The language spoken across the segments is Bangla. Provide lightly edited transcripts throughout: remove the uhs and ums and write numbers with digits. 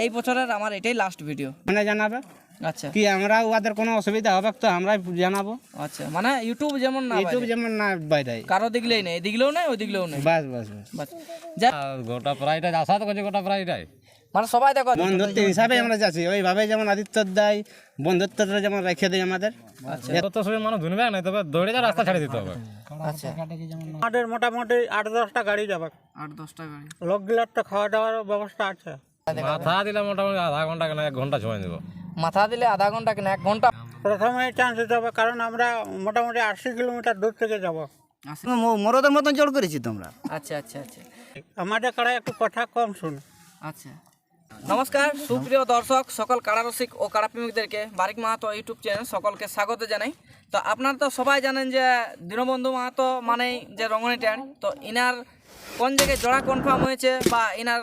এই বছরের আমার এটাই লাস্ট ভিডিও। মানে জানাবে আচ্ছা কি আমরা ওদের কোনো অসুবিধা হবে তো আমরাই জানাবো। আচ্ছা, মানে ইউটিউব যেমন না ইউটিউব যেমন না বাইরে কারো দিকলেই নেই, এদিকলেও নেই ওদিকলেও নেই। বাস বাস বাস বাস যা গোটা প্রায়টাই আশা তো করছে গোটা প্রায়টাই মানে সবাই দেখো বন্ধুত্ব হিসাবে আমরা যাচ্ছি ওইভাবে যেমন আদিত্য দেয় বন্ধুত্বটা যেমন রেখে দেয় আমাদের। আচ্ছা তত সময় মানুষ ধুনবে না, তবে দৌড়ে যা রাস্তা ছেড়ে দিতে হবে। আচ্ছা আমাদের মোটামুটি 8-10টা গাড়ি যাবে। 8-10টা গাড়ি লোকগুলার তো খাওয়া দাওয়ার ব্যবস্থা আছে। মাথা দিলে মোটামুটি আধা ঘন্টা কেন 1 ঘন্টা সময় দেবো। মাথা দিলে আধা ঘন্টা কিনা 1 ঘন্টা। প্রথমে চান্স দিতে হবে, কারণ আমরা মোটামুটি 80 কিলোমিটার দূর থেকে যাব। মরদের মতন জোর করেছি তোমরা। আচ্ছা আচ্ছা আচ্ছা আমাদের কাড়ায় একটু কথা কম শুনে। আচ্ছা নমস্কার সুপ্রিয় দর্শক, সকল কাড়া রসিক ও কাড়া প্রেমিকদেরকে বারিক মাহাতো ইউটিউব চ্যানেল সকলকে স্বাগত জানাই। তো আপনারা তো সবাই জানেন যে দীনবন্ধু মাহাতো মানেই যে রঙ্গনি ট্যান, তো ইনার কোন জায়গায় জোড়া কনফার্ম হয়েছে বা ইনার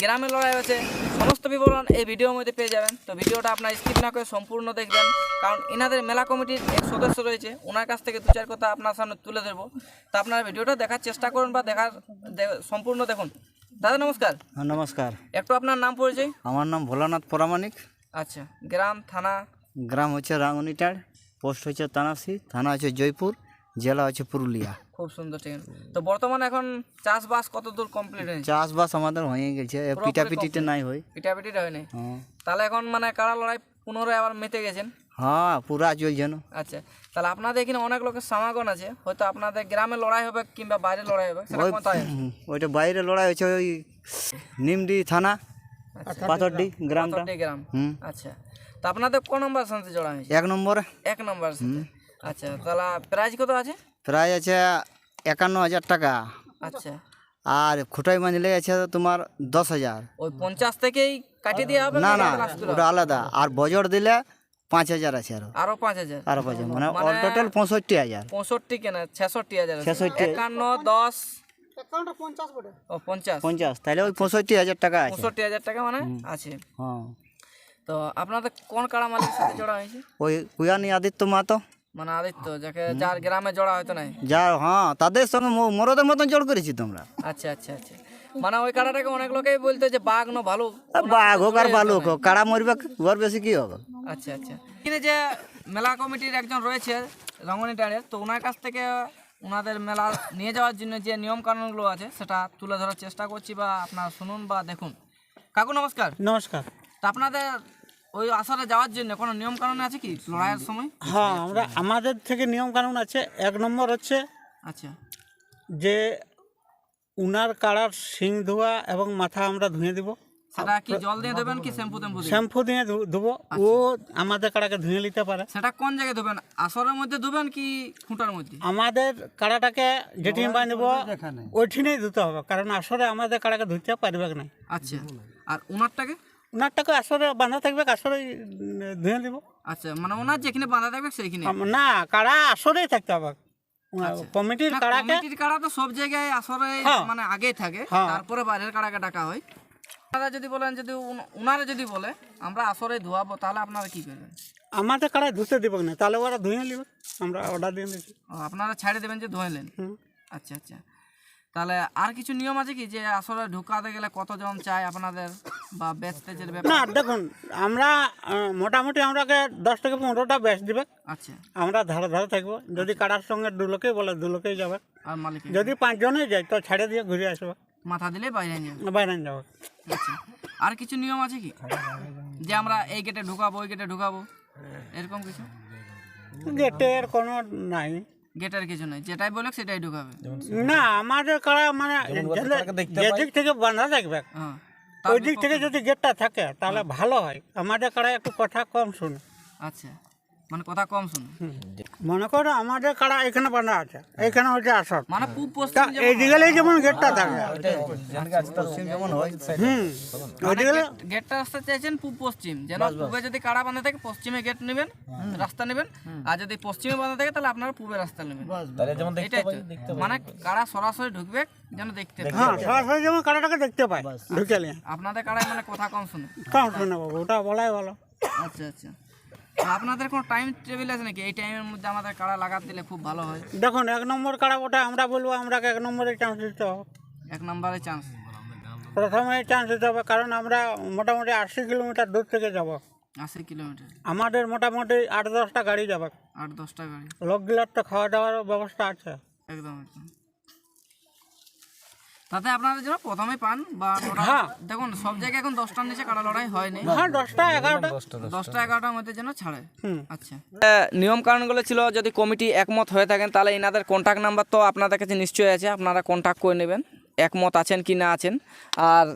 গ্রামে লড়াই হয়েছে সমস্ত বিবরণ এই ভিডিওর মধ্যে পেয়ে যাবেন। তো ভিডিওটা আপনার স্কিপ না করে সম্পূর্ণ দেখবেন, কারণ ইনাদের মেলা কমিটির এক সদস্য রয়েছে, ওনার কাছ থেকে 2-4 কথা আপনার সামনে তুলে ধরবো। তো আপনারা ভিডিওটা দেখার চেষ্টা করুন বা সম্পূর্ণ দেখুন। দাদা নমস্কার। নমস্কার, একটু আপনার নাম পরিচয়। আমার নাম ভোলানাথ পরামানিক। আচ্ছা, গ্রাম থানা। গ্রাম হচ্ছে রাঙ্গুনিটার, পোস্ট হচ্ছে তানাসি, থানা হচ্ছে জয়পুর, জেলা হচ্ছে পুরুলিয়া। খুব সুন্দর, ঠিক আছে। তো বর্তমানে এখন চাষবাস কত দূর কমপ্লিট হয়েছে? চাষবাস আমাদের হয়ে গেছে, পিটাপিটিতে নাই হয়। পিটাপিটিটা হয় নাই, হ্যাঁ তাহলে এখন মানে কাড়া লড়াই পুনরায় আবার মেতে গেছেন। হ্যাঁ পুরা চলছে না। আচ্ছা, তাহলে আপনাদের এখানে অনেক লোকের সমাগম আছে, হয়তো আপনাদের গ্রামে লড়াই হবে কিংবা বাইরে লড়াই হবে, সেটা কোথায়? ওইটা বাইরে লড়াই হচ্ছে ওই নিমডি থানা, পাথরডি গ্রামটা। পাথরডি গ্রাম। হুম। আচ্ছা, তো আপনাদের কোন নম্বর সাথে জড়া হয়েছে? 1 নম্বরে। 1 নম্বর সাথে। আচ্ছা, তাহলে প্রাইজ কত আছে? প্রায় আছে 51,000 টাকা। আচ্ছা, আর খুঁটাই বাঁধলে আছে তোমার 10,000। ওই 50 থেকেই কাটিয়ে দেওয়া হবে? না না last গুলো? ওটা আলাদা। আর বজর দিলে 5,000 আছে আরো 5,000। আরো 5,000 মানে অল টোটাল 65,000। 65 কেন 66,000 আছে। 66 51 10 ও 50 50 তাহলে ওই 65,000 টাকা আছে। 65,000 টাকা মানে আছে। হ্যাঁ তো আপনাদের কোন কাড়া মালিকের সাথে জোড়া হয়েছে? ওই কুয়ানি আদিত্য মাতো মানে আদিত্য, যার গ্রামে জোড়া হয়তো নাই। যা, হ্যাঁ তাদের সঙ্গে মরদের মতন জোর করেছি তোমরা। আচ্ছা আচ্ছা আচ্ছা, মানে ওই কাড়াটাকে অনেক লোকেই বলতো যে বাঘ না ভালুক। বাঘ হোক আর ভালুক হোক, কাড়া মরবে ওর বেশি কি হবে। আচ্ছা আচ্ছা, এখানে যে মেলা কমিটির একজন রয়েছে রঙ্গনি টানের, তো ওনার কাছ থেকে ওনাদের মেলা নিয়ে যাওয়ার জন্য যে নিয়ম কানুনগুলো আছে সেটা তুলে ধরার চেষ্টা করছি, বা আপনারা শুনুন বা দেখুন। কাকু নমস্কার। নমস্কার। তো আপনাদের ওই আসরে যাওয়ার জন্য কোনো নিয়ম কানুন আছে কি লড়াইয়ের সময়? হ্যাঁ, আমাদের থেকে নিয়ম কানুন আছে। 1 নম্বর হচ্ছে আচ্ছা, যে উনার কাড়ার শিং ধোয়া এবং মাথা আমরা ধুয়ে দিব। সেটা কি জল দিয়ে দেবেন কি শ্যাম্পু টেম্পু দিয়ে? শ্যাম্পু দিয়ে ধুবো। ও আমাদের কাড়াকে ধুয়ে নিতে পারে। সেটা কোন জায়গায় ধুবেন? আসরের মধ্যে ধুবেন কি খুঁটার মধ্যে? আমাদের কাড়াটাকে যেটি বাঁধবো ওইখানেই ধুতে হবে, কারণ আসরে আমাদের কাড়াকে ধুতে পারবে না। আচ্ছা, আর ওনারটাকে? ওনারটাকে আসরে বাঁধা থাকবে, আসরে ধুয়ে দিব। আচ্ছা, মানে ওনার যেখানে বাঁধা থাকবে সেইখানে? না, কাড়া আসরেই থাকতে হবে। কমিটির কাড়াকে, কমিটির কাড়া তো সব জায়গায় আসরে মানে আগেই থাকে, তারপরে বাইরের কাড়াকে ডাকা হয়। আপনারা যদি বলেন, যদি ওনারা যদি বলে আমরা আসরে ধোয়াবো, তাহলে আপনারা কি করবেন? আমাদের কাড়ায় ধুতে দিব না, তাহলে ওরা ধুয়ে নেবে। আমরা অর্ডার দিয়ে দিচ্ছি। আপনারা ছাড়ে দেবেন যে ধোয়েলেন? আচ্ছা আচ্ছা, তাহলে আর কিছু নিয়ম আছে কি, যে আসলে ঢুকাতে গেলে কতজন চাই আপনাদের বা বেচতে যে ব্যাপার? না দেখুন, আমরা মোটামুটি আমরাকে 10 থেকে 15টা ব্যাচ দিবে। আচ্ছা, আমরা ধারে ধারে থাকবো। যদি কাড়ার সঙ্গে 2 লোকেই বলে 2 লোকেই যাবে। আর মালিক যদি 5 জনেই যায় তো ছেড়ে দিয়ে ঘুরে আসবে, মাথা দিলে বাইরে যাবে? বাইরে যাবে। আচ্ছা, আর কিছু নিয়ম আছে কি, যে আমরা এই গেটে ঢুকাবো ওই গেটে ঢুকাবো, এরকম কিছু? গেটের কোনো নাই। গেটের কিছু নেই, যেটাই বলে সেটাই ঢুকাবে? না, আমাদের কাড়া মানে যে দিক থেকে বাঁধা থাকবে হ্যাঁ, ওই দিক থেকে যদি গেটটা থাকে তাহলে ভালো হয়। আমাদের কাড়ায় একটু কথা কম শুনে। আচ্ছা, মানে কথা কম শুনে। মনে করো আমাদের কাড়া এখানে বাঁধা আছে, এখানে হচ্ছে আসর, মানে পূব তা পশ্চিম এই দিকে যেমন গেটটা থাকে। ওইদিকে গেটটা রাস্তা চাইছেন পূব পশ্চিম, যেন পূবে যদি কাড়া বাঁধা থাকে পশ্চিমে গেট নেবেন, রাস্তা নেবেন, আর যদি পশ্চিমে বাঁধা থাকে তাহলে আপনারা পূবে রাস্তা নেবেন। এটাই তো, মানে কাড়া সরাসরি ঢুকবে যেন দেখতে পায়। হ্যাঁ, সরাসরি যেমন কাড়াটাকে দেখতে পায় ঢুকেলে। আপনাদের কাড়ায় মানে কথা কম শুনে? কম শুনে বাবু, ওটা বলাই ভালো। আচ্ছা আচ্ছা, তো আপনাদের কোনো টাইম টেবিল আছে নাকি, এই টাইমের মধ্যে আমাদের কাড়া লাগাতে দিলে খুব ভালো হয়? দেখুন, 1 নম্বর কাড়া ওটা আমরা বলবো, আমরা 1 নম্বরে চান্স দিতে হবে। 1 নম্বরে চান্স। প্রথমে চান্স দিতে হবে, কারণ আমরা মোটামুটি 80 কিলোমিটার দূর থেকে যাব। 80 কিলোমিটার, আমাদের মোটামুটি 8-10টা গাড়ি যাবে। 8-10টা গাড়ি, লোকগুলার তো খাওয়া দাওয়ার ব্যবস্থা আছে। একদম একদম। তাতে আপনারা যেন প্রথমে পান বা হ্যাঁ। দেখুন সব জায়গায় এখন 10টার নিচে কাড়া লড়াই হয়নি, হ্যাঁ 10টা 11টা। 10টা 11টার মধ্যে যেন ছাড়ে। হুম। আচ্ছা, নিয়ম কারণগুলো ছিল, যদি কমিটি একমত হয়ে থাকেন তাহলে এনাদের কন্ট্যাক্ট নাম্বার তো আপনাদের কাছে নিশ্চয়ই আছে, আপনারা কন্ট্যাক্ট করে নেবেন একমত আছেন কি না আছেন। আর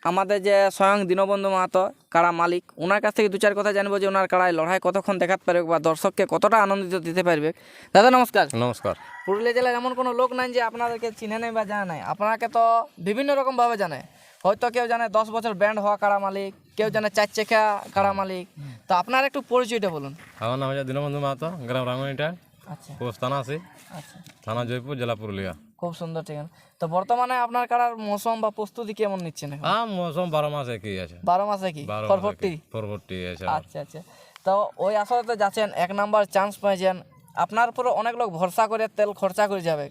আমাদের যে স্বয়ং দীনবন্ধু মাহাতো কাড়া মালিক, ওনার কাছ থেকে 2-4 কথা জানবো যে ওনার কাড়ায় লড়াই কতক্ষণ দেখাতে পারবে বা দর্শককে কতটা আনন্দিত দিতে পারবে। দাদা নমস্কার। নমস্কার। পুরুলিয়া জেলার এমন কোনো লোক নাই যে আপনাদেরকে চিনে নেই বা জানে নাই, আপনাকে তো বিভিন্ন রকমভাবে জানে। হয়তো কেউ জানে 10 বছর ব্যান্ড হওয়া কাড়া মালিক, কেউ জানে 4 চাকা কাড়া মালিক। তো আপনার একটু পরিচয়টা বলুন। আমার নাম হচ্ছে দীনবন্ধু মাহাতো, গ্রাম রাঙ্গুনিটা, আচ্ছা পোস্ট থানাসি, আচ্ছা, থানা জয়পুর, জেলা পুরুলিয়া। খুব সুন্দর, ঠিক আছে। তো বর্তমানে আপনার কাড়ার মৌসুম বা প্রস্তুতি কেমন নিচ্ছেন এখন? মৌসুম 12 মাস একই আছে। 12 মাসে কি 12 ফরফরটি? পরবর্তী আছে। আচ্ছা আচ্ছা। তো ওই আসলে তো যাচ্ছেন, 1 নাম্বার চান্স পেয়েছেন, আপনার উপরে অনেক লোক ভরসা করে তেল খরচা করে যাবে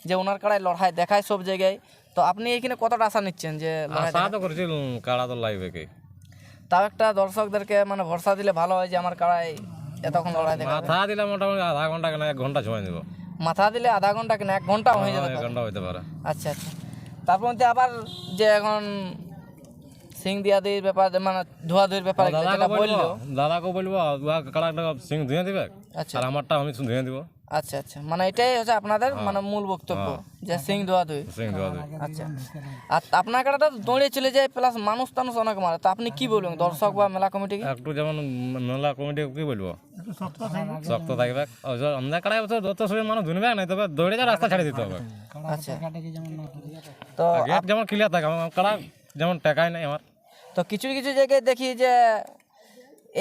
যে ওনার কাড়ায় লড়াই দেখায় সব জায়গায়। তো আপনি এখানে কতটা আশা নিচ্ছেন যে লড়াই আশা তো করছি কাড়া তো লাইবে কি। তাও একটা দর্শকদেরকে মানে ভরসা দিলে ভালো হয় যে আমার কাড়ায় এতক্ষণ লড়াই দেখা, মাথা দিলে মোটামুটি আধা ঘন্টা কেন 1 ঘন্টা সময় দিব। মাথা দিলে আধা ঘন্টা কিনা 1 ঘন্টা হয়ে যেতে 1 পারে। ঘন্টা হইতে পারে। আচ্ছা আচ্ছা। তারপর মধ্যে আবার যে এখন সিং দিয়া দির ব্যাপার, মানে ধোয়াধুয়ির ব্যাপার যেটা বললো, দাদাকে বলবো কাড়াটা সিং ধুয়ে দিবে, আচ্ছা আর আমারটা আমি ধুয়ে দিব। আচ্ছা আচ্ছা, মানে এটাই হচ্ছে আপনাদের মানে মূল বক্তব্য যে সিং ধোয়াধুয়ি। সিং ধোয়া দিবে। আচ্ছা, আর আপনার কাটাটা দৌড়ে চলে যায়, প্লাস মানুষ টানুষ অনেক মারে। তো আপনি কি বলবেন দর্শক বা মেলা কমিটিকে? একটু যেমন মেলা কমিটি কি বলবো, শক্ত থাকবে। আমাদের কাড়ায় যত সময় মানুষ ধুনবে না, তবে দৌড়ে যা রাস্তা ছেড়ে দিতে হবে। আচ্ছা, তো গেট যেমন ক্লিয়ার থাকে, আমার কাড়া যেমন টেকায় নাই আমার। তো কিছু কিছু জায়গায় দেখি যে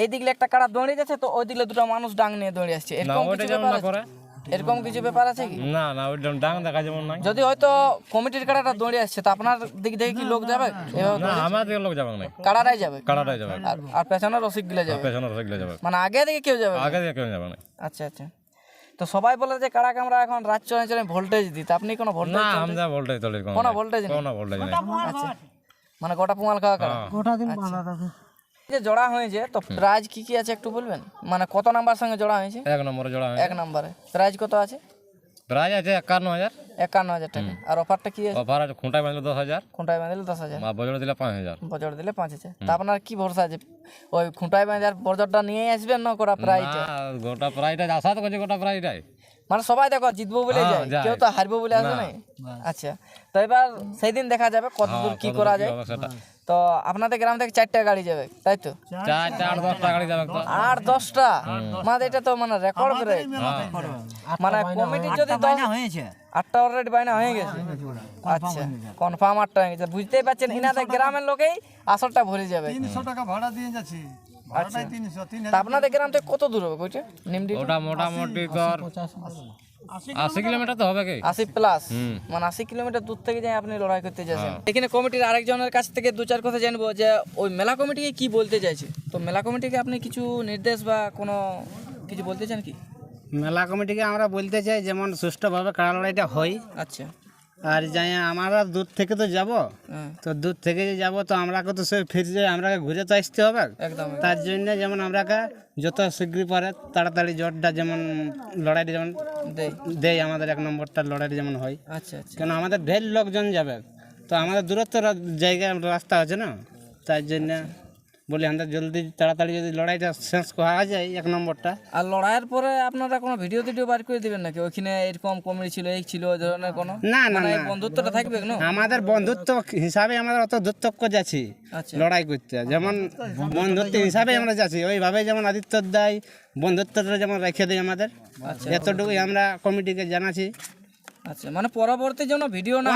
এই দিকে একটা কাড়া দৌড়ে যাচ্ছে, তো ওই দিকে 2টা মানুষ ডাং নিয়ে দৌড়ে আসছে, না এরকম ওইটা কিছু যেমন ব্যাপার না করে, আছে? এরকম কিছু ব্যাপার আছে কি? না না ওই ডাং দেখা যেমন নাই। যদি হয়তো কমিটির কাড়াটা দৌড়ে আসছে, তো আপনার দিক থেকে কি লোক যাবে? এভাবে না আমার দিকে লোক যাবে নাই, কাড়াটাই যাবে, কাড়াটাই যাবে, আর পেছনে রসিক গুলো যাবে, পেছনে রসগিলা যাবে, মানে আগে থেকে কেউ যাবে না? আগে দিয়ে কেউ যাবে না। আচ্ছা আচ্ছা। তো সবাই বলে যে কাড়াকে আমরা এখন রাত চলে ভোল্টেজ দিই, তো আপনি কোনো ভোল্টেজ? না আমরা ভোল্টেজ তলে কোনো ভোল্টেজ নেই? কোনো ভোল্টেজ নেই। আচ্ছা, মানে গোটা পুমাল খাওয়া কাড়া। আচ্ছা। এই যে জোড়া হয়েছে, তো প্রাইজ কি কি আছে একটু বলবেন? মানে কত নাম্বার সঙ্গে জোড়া হয়েছে? 1 নম্বরে জোড়া হয়, 1 নম্বরে প্রাইজ কত আছে? প্রাইস আছে 51,000। 51,000 টাকা। আর অফারটা কি আছে? অফার আছে খুঁটায় বাঁধলে 10,000, খুঁটায় বাঁধলে 10,000, আর বজড় দিলে 5,000। বজর দিলে 5,000। তা আপনার কি ভরসা আছে ওই খুঁটায় বাঁধে আর বজরটা নিয়ে আসবেন না করা প্রাইজটা? না গোটা প্রাইসটা আশা তো করছি গোটা প্রাইসটাই। মানে সবাই দেখো জিতবো বলে হ্যাঁ, যায়, যায়। কেউ তো হারবো বলে আসবে না। আচ্ছা, তো এবার সেই দিন দেখা যাবে কত দূর কি করা যায়। সেটা তো আপনাদের গ্রাম থেকে 4টা গাড়ি যাবে, তাই তো? 4-10টা গাড়ি যাবে তো। 8-10টা, মানে এটা তো মানে রেকর্ড ব্রেক। মানে কমিটি যদি 8টা অলরেডি বাইনা হয়ে গেছে। আচ্ছা, কনফার্ম 8টা হয়ে গেছে। বুঝতেই পারছেন ইনাদের গ্রামের লোকেই আসরটা ভরে যাবে। 300 টাকা ভাড়া দিয়ে যাচ্ছি, ভাড়াটাই 300, 3,000। তা আপনাদের গ্রাম থেকে কত দূর হবে ওইটা নিমডি? ওটা মোটামুটি তোর 80 কিলোমিটার তো হবে কি। 80 প্লাস, মানে 80 কিলোমিটার দূর থেকে যাই আপনি লড়াই করতে যাচ্ছেন। এখানে কমিটির আরেকজনের কাছ থেকে 2-4 কথা জানবো যে ওই মেলা কমিটিকে কি বলতে চাইছে। তো মেলা কমিটিকে আপনি কিছু নির্দেশ বা কোনো কিছু বলতে চান কি? মেলা কমিটিকে আমরা বলতে চাই যেমন সুষ্ঠুভাবে কাড়া লড়াইটা হয়। আচ্ছা, আর যাই আমরা দূর থেকে তো যাব, হ্যাঁ, তো দূর থেকে যে যাবো তো আমরাকে তো সে ফিরে আমরা ঘুরে তো আসতে হবে। একদম তার জন্য যেমন আমরাকে যত শীঘ্র পারে তাড়াতাড়ি জটটা যেমন লড়াইটা যেমন দেই। দেয়, আমাদের 1 নম্বরটা লড়াইটা যেমন হয়। আচ্ছা আচ্ছা, কেন আমাদের ঢের লোকজন যাবে, তো আমাদের দূরত্ব জায়গায় রাস্তা আছে না, তার জন্য বলি আমরা জলদি তাড়াতাড়ি যদি লড়াইটা শেষ করা যায় 1 নম্বরটা। আর লড়াইয়ের পরে আপনারা কোনো ভিডিও বার করে দিবেন নাকি? ওইখানে এরকম কমিটি ছিল, এই ছিল, ওই ধরনের কোনো? না না মানে না, এই বন্ধুত্বটা থাকবে না? আমাদের বন্ধুত্ব হিসাবে আমরা অত দূরত্ব যাচ্ছি আচ্ছা লড়াই করতে, যেমন বন্ধুত্ব হিসাবে আমরা যাচ্ছি, ওইভাবে যেমন আদিত্য দেয় বন্ধুত্বটা যেমন রেখে দেয় আমাদের, এতটুকুই আমরা কমিটিকে জানাচ্ছি। আচ্ছা, মানে পরবর্তী যেন ভিডিও না হয়,